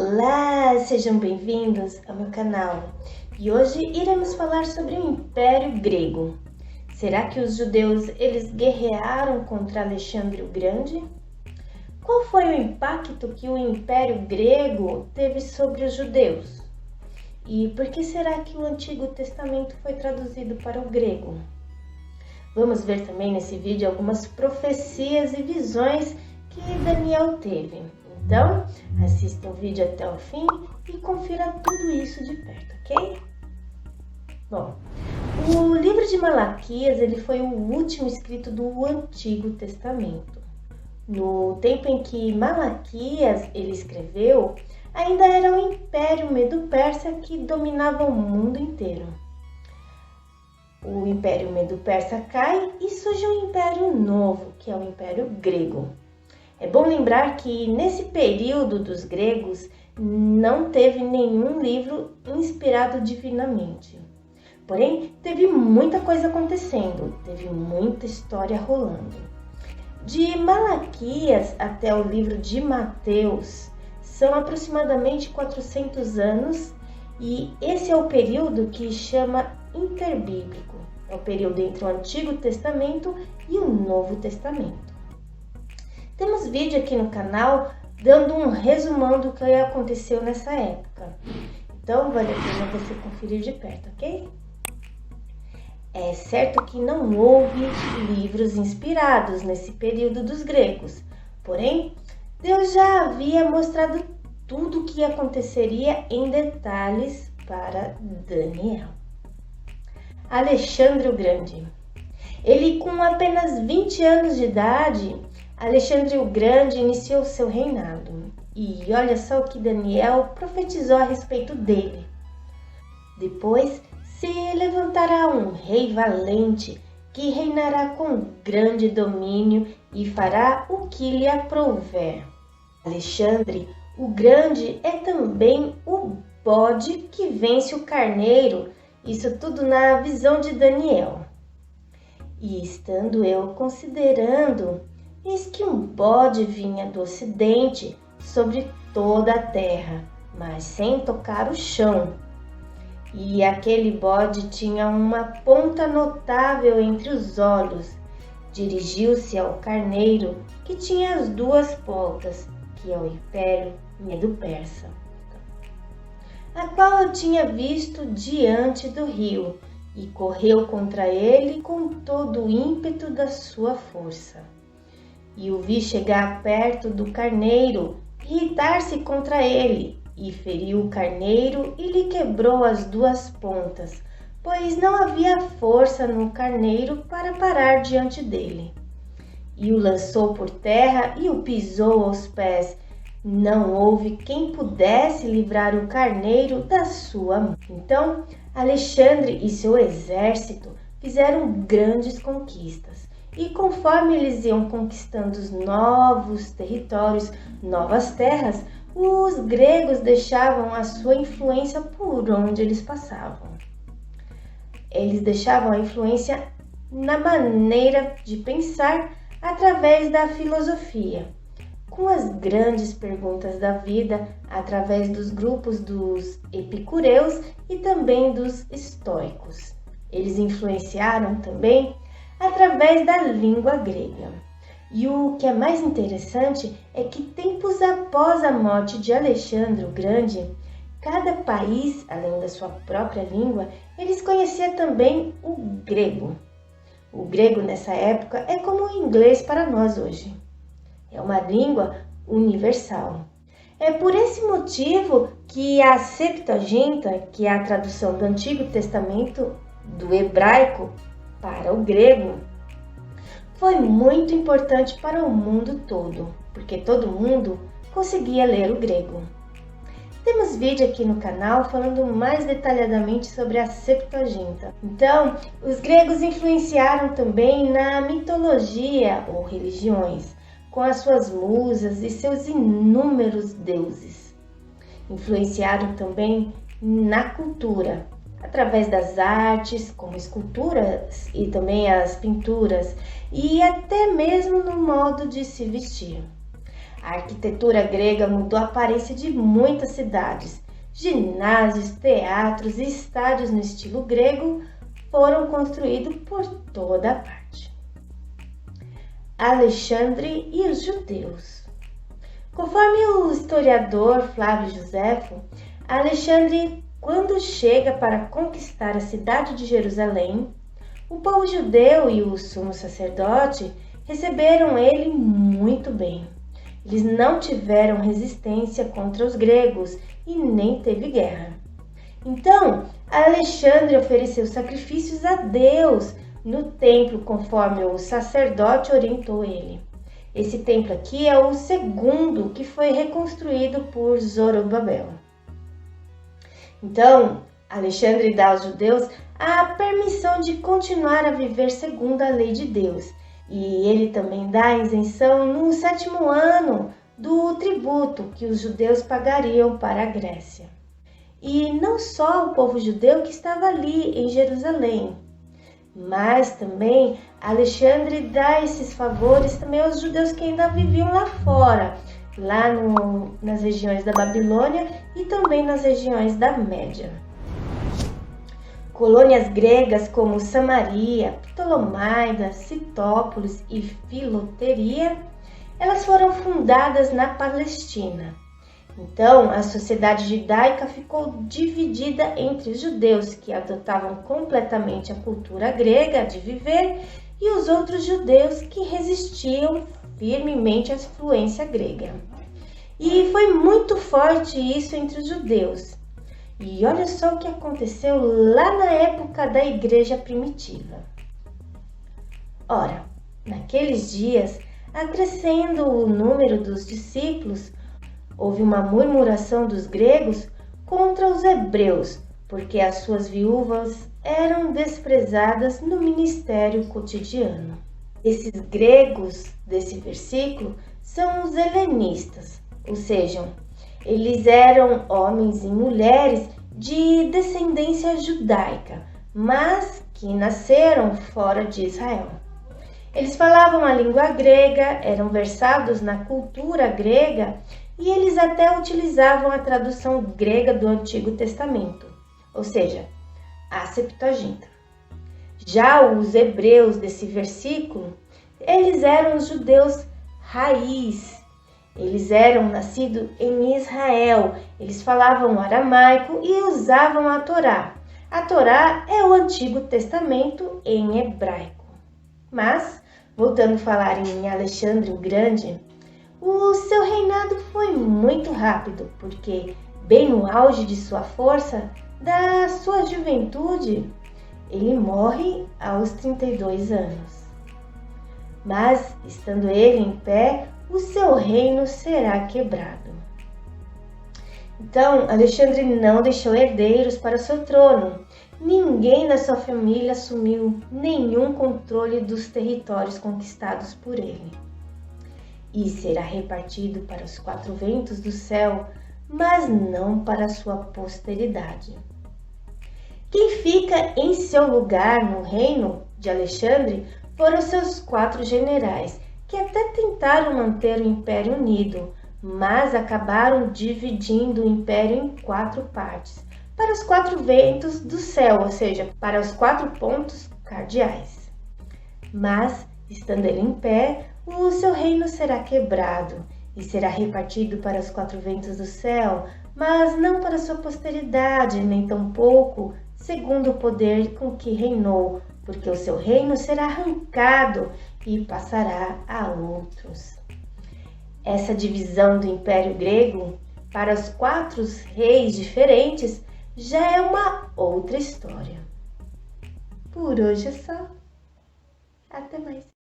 Olá, sejam bem-vindos ao meu canal. E hoje iremos falar sobre o Império Grego. Será que os judeus eles guerrearam contra Alexandre o Grande? Qual foi o impacto que o Império Grego teve sobre os judeus? E por que será que o Antigo Testamento foi traduzido para o grego? Vamos ver também nesse vídeo algumas profecias e visões que Daniel teve. Então, assista o vídeo até o fim e confira tudo isso de perto, ok? Bom, o livro de Malaquias ele foi o último escrito do Antigo Testamento. No tempo em que Malaquias ele escreveu, ainda era o Império Medo-Persa que dominava o mundo inteiro. O Império Medo-Persa cai e surge um império novo, que é o Império Grego. É bom lembrar que nesse período dos gregos não teve nenhum livro inspirado divinamente. Porém, teve muita coisa acontecendo, teve muita história rolando. De Malaquias até o livro de Mateus são aproximadamente 400 anos e esse é o período que chama interbíblico. É o período entre o Antigo Testamento e o Novo Testamento. Temos vídeo aqui no canal dando um resumão do que aconteceu nessa época. Então, vale a pena você conferir de perto, ok? É certo que não houve livros inspirados nesse período dos gregos. Porém, Deus já havia mostrado tudo o que aconteceria em detalhes para Daniel. Alexandre o Grande. Ele, com apenas 20 anos de idade, Alexandre o Grande iniciou seu reinado. E olha só o que Daniel profetizou a respeito dele. Depois se levantará um rei valente que reinará com grande domínio e fará o que lhe aprouver. Alexandre o Grande é também o bode que vence o carneiro, isso tudo na visão de Daniel. E estando eu considerando, eis que um bode vinha do ocidente sobre toda a terra, mas sem tocar o chão. E aquele bode tinha uma ponta notável entre os olhos. Dirigiu-se ao carneiro, que tinha as duas pontas, que é o Império Medo-Persa, a qual eu tinha visto diante do rio, e correu contra ele com todo o ímpeto da sua força. E o vi chegar perto do carneiro, irritar-se contra ele, e feriu o carneiro e lhe quebrou as duas pontas, pois não havia força no carneiro para parar diante dele. E o lançou por terra e o pisou aos pés. Não houve quem pudesse livrar o carneiro da sua mão. Então, Alexandre e seu exército fizeram grandes conquistas. E conforme eles iam conquistando os novos territórios, novas terras, os gregos deixavam a sua influência por onde eles passavam. Eles deixavam a influência na maneira de pensar através da filosofia, com as grandes perguntas da vida através dos grupos dos epicureus e também dos estoicos. Eles influenciaram também através da língua grega. E o que é mais interessante é que tempos após a morte de Alexandre o Grande, cada país, além da sua própria língua, eles conheciam também o grego. O grego nessa época é como o inglês para nós hoje. É uma língua universal. É por esse motivo que a Septuaginta, que é a tradução do Antigo Testamento do hebraico para o grego, foi muito importante para o mundo todo, porque todo mundo conseguia ler o grego. Temos vídeo aqui no canal falando mais detalhadamente sobre a Septuaginta. Então, os gregos influenciaram também na mitologia ou religiões, com as suas musas e seus inúmeros deuses. Influenciaram também na cultura, através das artes, como esculturas e também as pinturas, e até mesmo no modo de se vestir. A arquitetura grega mudou a aparência de muitas cidades. Ginásios, teatros e estádios no estilo grego foram construídos por toda a parte. Alexandre e os judeus. Conforme o historiador Flávio Joséfo, Alexandre, quando chega para conquistar a cidade de Jerusalém, o povo judeu e o sumo sacerdote receberam ele muito bem. Eles não tiveram resistência contra os gregos e nem teve guerra. Então, Alexandre ofereceu sacrifícios a Deus no templo, conforme o sacerdote orientou ele. Esse templo aqui é o segundo que foi reconstruído por Zorobabel. Então, Alexandre dá aos judeus a permissão de continuar a viver segundo a lei de Deus. E ele também dá a isenção no 7º ano do tributo que os judeus pagariam para a Grécia. E não só o povo judeu que estava ali em Jerusalém, mas também Alexandre dá esses favores também aos judeus que ainda viviam lá fora, lá nas regiões da Babilônia e também nas regiões da Média. Colônias gregas como Samaria, Ptolomaida, Citópolis e Filoteria, elas foram fundadas na Palestina. Então, a sociedade judaica ficou dividida entre os judeus que adotavam completamente a cultura grega de viver e os outros judeus que resistiam firmemente à influência grega. E foi muito forte isso entre os judeus. E olha só o que aconteceu lá na época da igreja primitiva. Ora, naqueles dias, acrescendo o número dos discípulos, houve uma murmuração dos gregos contra os hebreus, porque as suas viúvas eram desprezadas no ministério cotidiano. Esses gregos desse versículo são os helenistas, ou seja, eles eram homens e mulheres de descendência judaica, mas que nasceram fora de Israel. Eles falavam a língua grega, eram versados na cultura grega e eles até utilizavam a tradução grega do Antigo Testamento, ou seja, a Septuaginta. Já os hebreus desse versículo, eles eram os judeus raiz. Eles eram nascidos em Israel, eles falavam aramaico e usavam a Torá. A Torá é o Antigo Testamento em hebraico. Mas, voltando a falar em Alexandre o Grande, o seu reinado foi muito rápido, porque bem no auge de sua força, da sua juventude, ele morre aos 32 anos. Mas, estando ele em pé, o seu reino será quebrado. Então, Alexandre não deixou herdeiros para o seu trono. Ninguém da sua família assumiu nenhum controle dos territórios conquistados por ele. E será repartido para os 4 ventos do céu, mas não para a sua posteridade. Quem fica em seu lugar no reino de Alexandre foram seus 4 generais, que até tentaram manter o Império unido, mas acabaram dividindo o Império em 4 partes, para os 4 ventos do céu, ou seja, para os 4 pontos cardeais. Mas, estando ele em pé, o seu reino será quebrado, e será repartido para os 4 ventos do céu, mas não para sua posteridade, nem tampouco segundo o poder com que reinou, porque o seu reino será arrancado e passará a outros. Essa divisão do Império Grego para os 4 reis diferentes já é uma outra história. Por hoje é só. Até mais.